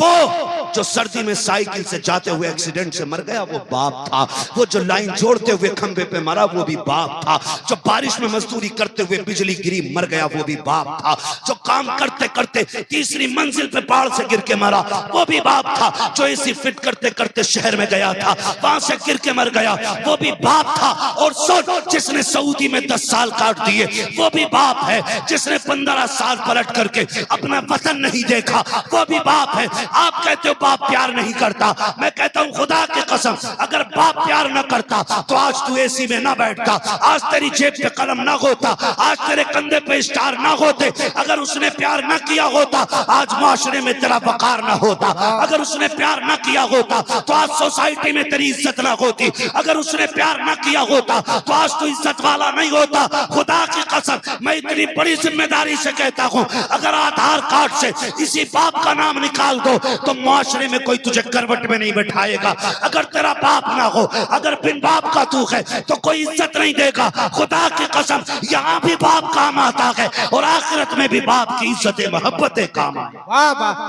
वो जो सर्दी में साइकिल से जाते हुए एक्सीडेंट से मर गया वो बाप था। वो जो लाइन जोड़ते हुए खंबे पे मरा वो भी बाप था। जो बारिश में मजदूरी करते हुए बिजली गिरी मर गया वो भी बाप था। जो काम करते करते तीसरी मंजिल पे पहाड़ से गिर के मरा वो भी बाप था। जो एसी फिट करते करते शहर में गया था वहां से गिर के मर गया वो भी बाप था। और सोच जिसने सऊदी में 10 साल काट दिए वो भी बाप है। जिसने 15 साल पलट करके अपना वतन नहीं देखा वो भी बाप है। आप कहते हो बाप प्यार नहीं करता, मैं कहता हूं खुदा की कसम अगर बाप प्यार न करता तो आज तू एसी में ना बैठता, आज तेरी जेब पे कलम ना होता, आज तेरे कंधे पे स्टार ना होते। अगर उसने प्यार ना किया होता आज माशरे में तेरा वकार ना होता। अगर उसने प्यार ना किया होता तो आज सोसाइटी में तेरी इज्जत ना होती। अगर उसने प्यार ना किया होता तो आज तू इज्जत वाला नहीं होता। खुदा की कसम मैं इतनी बड़ी जिम्मेदारी से कहता हूं अगर आधार कार्ड से इसी बाप का नाम निकाल दो तो मुआशरे में कोई तुझे करवट में नहीं बैठाएगा। अगर तेरा बाप ना हो, अगर बिन बाप का तू है तो कोई इज्जत नहीं देगा। खुदा की कसम यहाँ भी बाप काम आता है और आखिरत में भी बाप की इज्जत मोहब्बतें काम आए। वाह वाह।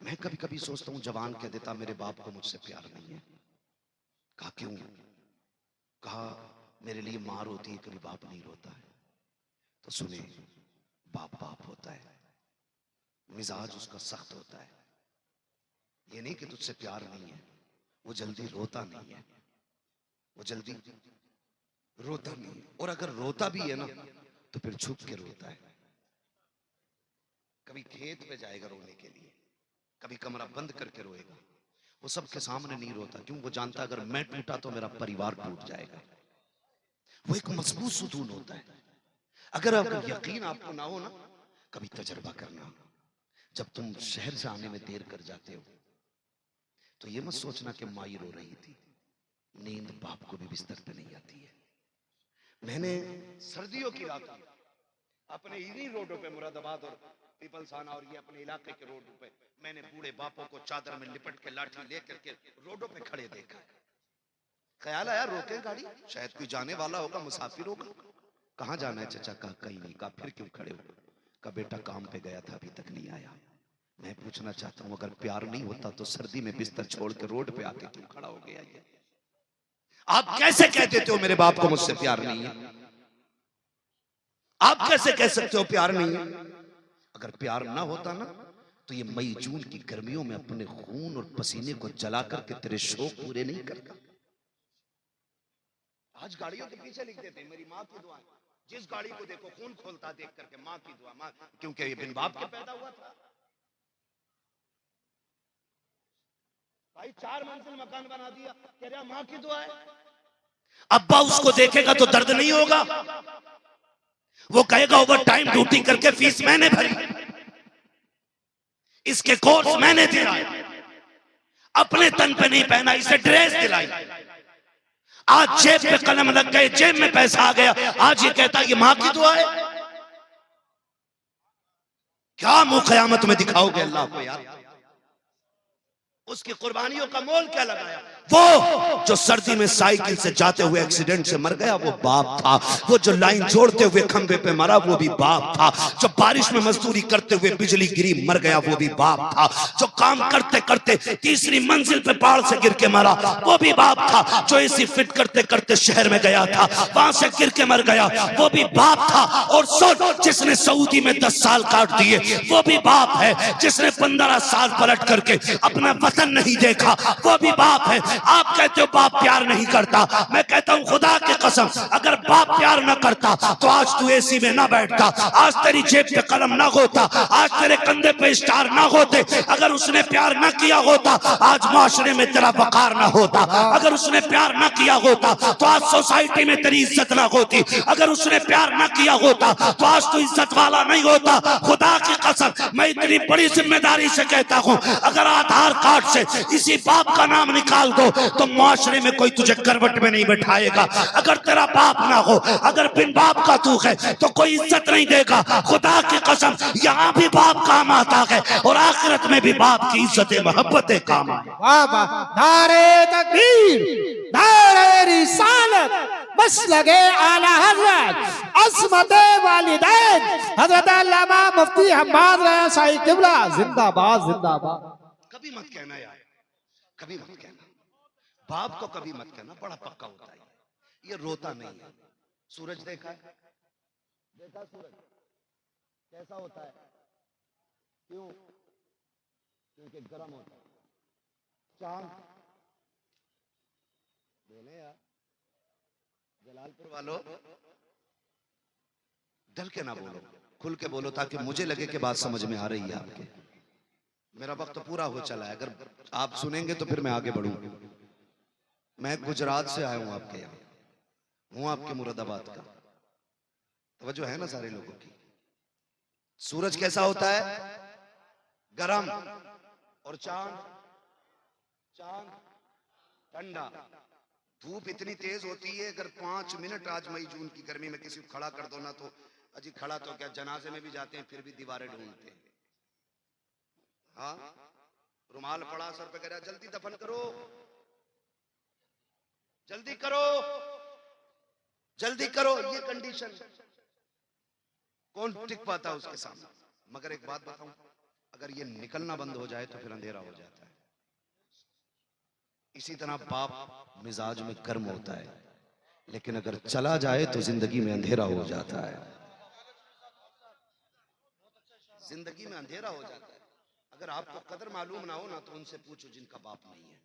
मैं कभी कभी सोचता हूँ जवान कह देता मेरे बाप को मुझसे प्यार नहीं है। कहा क्यों? कहा मेरे लिए मार होती है कभी बाप नहीं रोता है। तो सुने बाप बाप होता है, मिजाज उसका सख्त होता है। ये नहीं कि तुझसे प्यार नहीं है, वो जल्दी रोता नहीं है, वो जल्दी रोता नहीं है। और अगर रोता भी है ना तो फिर छुप के रोता है। कभी खेत पे जाएगा रोने के लिए, कभी कमरा बंद करके रोएगा। वो सबके सामने नहीं रोता, क्यों? वो जानता अगर मैं टूटा तो मेरा परिवार टूट जाएगा। वो एक मजबूत सुकून होता है। अगर यकीन आपको ना हो ना, कभी तजर्बा करना। जब तुम शहर से आने में देर कर जाते हो तो ये मत सोचना कि माई रो रही थी, नींद बाप को भी बिस्तर पे नहीं आती है। मैंने सर्दियों की रात अपने इन्हीं रोडों पे मुरादाबाद और पीपलसाना और ये अपने इलाके के रोडों पे मैंने बूढ़े बापों को चादर में लिपट के लाठी लेकर के रोडों पे खड़े देखा। ख्याल आया रोके गाड़ी, शायद कोई जाने वाला होगा, मुसाफिर होगा। कहाँ जाना है चाचा? कहा कहीं नहीं। कहा फिर क्यों खड़े हो? कहा बेटा काम पे गया था अभी तक नहीं आया। मैं पूछना चाहता हूं अगर प्यार नहीं होता तो सर्दी में बिस्तर छोड़ के रोड पे आके क्यों खड़ा हो गया? ये आप कैसे कह देते हो मेरे बाप को मुझसे प्यार नहीं है? आप कैसे कह सकते हो प्यार नहीं है? अगर प्यार ना होता ना तो ये मई जून की गर्मियों में अपने खून और पसीने को जला करके तेरे शौक पूरे नहीं करता। आज गाड़ियों के पीछे लिख देते मेरी माँ की दुआ। जिस गाड़ी को देखो खून खोलता देख करके माँ की दुआ, माँ, क्योंकि ये बिन बाप के पैदा हुआ था। भाई 4 मंजिल मकान बना दिया, कह रहा माँ की दुआ है। अब्बा उसको देखेगा तो दर्द नहीं होगा? वो कहेगा ओवर टाइम ड्यूटी करके फीस मैंने भरी, इसके कोर्स मैंने दिया, अपने तन पे नहीं पहना, इसे ड्रेस दिलाई। आज जेब पे कलम लग गए, जेब में पैसा आ गया, आज ये कहता ये माँ की दुआ है। क्या मुंह कयामत में दिखाओगे अल्लाह को यार? उसकी कुर्बानियों का मोल क्या लगाया? वो जो सर्दी में साइकिल से जाते हुए एक्सीडेंट से मर गया वो बाप था। वो जो लाइन जोड़ते हुए खंबे पे मरा वो भी बाप था। जो बारिश में मजदूरी करते हुए बिजली गिरी मर गया वो भी बाप था। जो काम करते करते तीसरी मंजिल पे पहाड़ से गिर के मरा वो भी बाप था। जो एसी फिट करते करते शहर में गया था वहां से गिर के मर गया वो भी बाप था। और सोच जिसने सऊदी में 10 साल काट दिए वो भी बाप है। जिसने 15 साल पलट करके अपना वतन नहीं देखा वो भी बाप है। आप कहते हो बाप प्यार नहीं करता, मैं कहता हूं खुदा की कसम अगर बाप प्यार न करता तो आज तू एसी में ना बैठता, आज तेरी जेब पे कलम ना होता, आज तेरे कंधे पे स्टार ना होते। अगर उसने प्यार ना किया होता आज माशरे में तेरा वकार ना होता। अगर उसने प्यार ना किया होता तो आज सोसाइटी में तेरी इज्जत ना होती। अगर उसने प्यार ना किया होता तो आज तू इज्जत वाला नहीं होता। खुदा की कसम मैं इतनी बड़ी जिम्मेदारी से कहता हूं अगर आधार कार्ड से इसी बाप का नाम निकाल दो तो मुआशरे में कोई तुझे करवट में नहीं बैठाएगा। अगर तेरा बाप ना हो, अगर बिन बाप का तू है तो कोई इज्जत नहीं देगा। खुदा की कसम यहाँ भी बाप काम आता है और आखिरत में भी बाप की इज्जत मोहब्बतें काम आए। वाह वाह। नारे तकबीर, नारे रिसालत, बस लगे आला हजरत अस्मत वालिदैन हजरत अल्लामा मुफ्ती हम्माद रज़ा शाही क़िबला जिंदाबाद जिंदाबाद। कभी मत कहना यार, कभी मत कहना, बाप को कभी मत कहना, बड़ा पक्का होता है ये रोता नहीं है। सूरज देखा है? देखा सूरज कैसा होता है? क्यों? क्योंकि गर्म होता है। चांद बोले यार, जलालपुर वालों डल के ना बोलो, खुल के बोलो, ताकि मुझे लगे कि बात समझ में आ रही है आपके। मेरा वक्त तो पूरा हो चला है, अगर आप सुनेंगे तो फिर मैं आगे बढ़ूंगा। मैं गुजरात से आया हूं आपके यहाँ, हूं आपके मुरादाबाद का। तवज्जो है ना सारे लोगों की? सूरज कैसा होता है? गरम। और चांद? चांद ठंडा। धूप इतनी तेज होती है, अगर 5 मिनट आज मई जून की गर्मी में किसी को खड़ा कर दो ना, तो अजी खड़ा तो क्या, जनाजे में भी जाते हैं फिर भी दीवारें ढूंढते हैं। हाँ, रुमाल पड़ा सर पे, कह रहा जल्दी दफन करो, जल्दी करो, जल्दी करो। ये कंडीशन कौन टिक पाता उसके सामने? मगर एक बात बताऊं, अगर ये निकलना बंद हो जाए तो फिर अंधेरा हो जाता है। इसी तरह बाप मिजाज में गर्म होता है, लेकिन अगर चला जाए तो जिंदगी में अंधेरा हो जाता है। जिंदगी में अंधेरा हो जाता है। अगर आपको कदर मालूम ना हो ना, तो उनसे पूछो जिनका बाप नहीं है।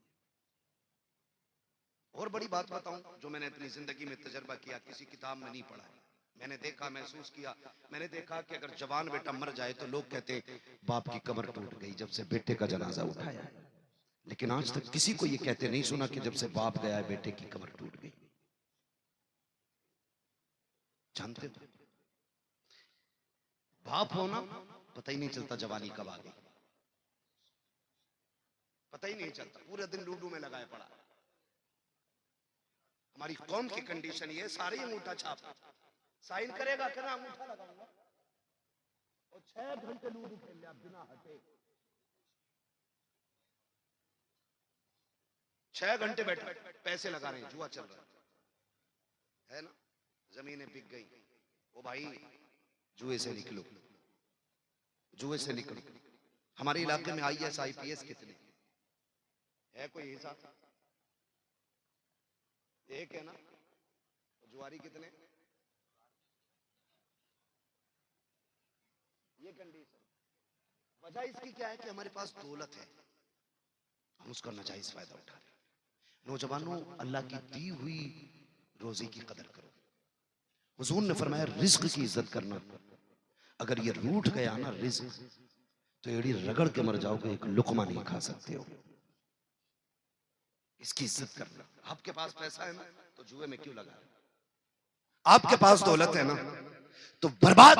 और बड़ी बात बताऊं, जो मैंने अपनी जिंदगी में तजर्बा किया, किसी किताब में नहीं पढ़ा है, मैंने देखा, महसूस किया। मैंने देखा कि अगर जवान बेटा मर जाए तो लोग कहते बाप की कमर टूट गई जब से बेटे का जनाजा उठाया। लेकिन आज तक किसी को यह कहते नहीं सुना कि जब से बाप गया है बेटे की कमर टूट गई। जानते हो, बाप होना पता ही नहीं चलता जवानी कब आ गई, पता ही नहीं चलता। पूरे दिन लूडो में लगाए पड़ा। हमारी कौम की कंडीशन ये, सारे अंगूठा छाप, साइन करेगा कहना अंगूठा लगाऊंगा, और 6 घंटे लूडो खेल लिया बिना हटे। 6 घंटे बैठे पैसे लगा रहे हैं, जुआ चल रहा है ना, जमीनें बिक गई। ओ भाई, जुए से निकलो, जुए से निकलो। हमारे इलाके में IAS IPS कितने है, कोई हिसाब? एक है ना। जुआरी कितने? ये कंडीशन। वजह इसकी क्या है कि हमारे पास दौलत है, हम उसका नाजायज फायदा उठा रहे हैं। नौजवानों, अल्लाह की दी हुई रोजी की कदर करो। हुजूर ने फरमाया रिज्क की इज्जत करना। अगर ये रूठ गया ना रिज्क, तो एड़ी रगड़ के मर जाओगे, एक लुकमा नहीं खा सकते हो। इसकी इज्जत करना। आपके पास पैसा है ना, तो जुए में क्यों लगा? आपके पास दौलत है ना, तो बर्बाद